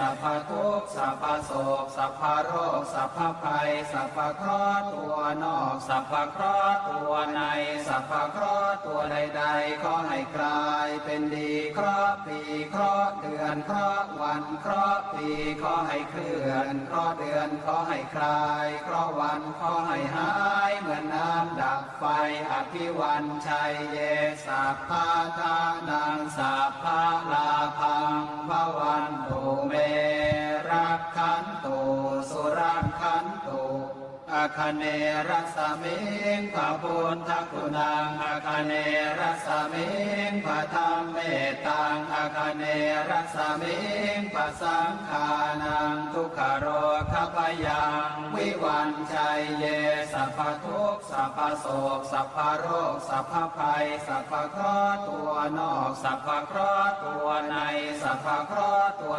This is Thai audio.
สัพพทุกข์สัพพโศกสัพพโรคสัพพภัยสัพพเคราะห์ตัวนอกสัพพเคราะห์ตัวในสัพพเคราะห์ตัวใดๆขอให้กลายเป็นดีเคราะห์ปีเคราะห์เดือนเคราะห์วันเคราะห์ปีขอให้เคลื่อนเคราะห์เดือนขอให้คลายเคราะห์วันขอให้หายเหมือนน้ำดับไฟอภิวันชัยเยสัพพะทานังสัพพะลาภังภวันตุเมรักขันตุสุรักขันตุอาคเนรัสมิงพระพุทธคุณังอาคเนรัสมิงพระธรรมเมตตังอาคเนรัสมิงพระสังฆานังทุกขโรคพยังวิวันชัยเยสัพพทุกข์สัพพโศกสัพพโรคสัพพภัยสัพพเคราะห์ตัวนอกสัพพเคราะห์ตัวในสัพพเคราะห์ตัว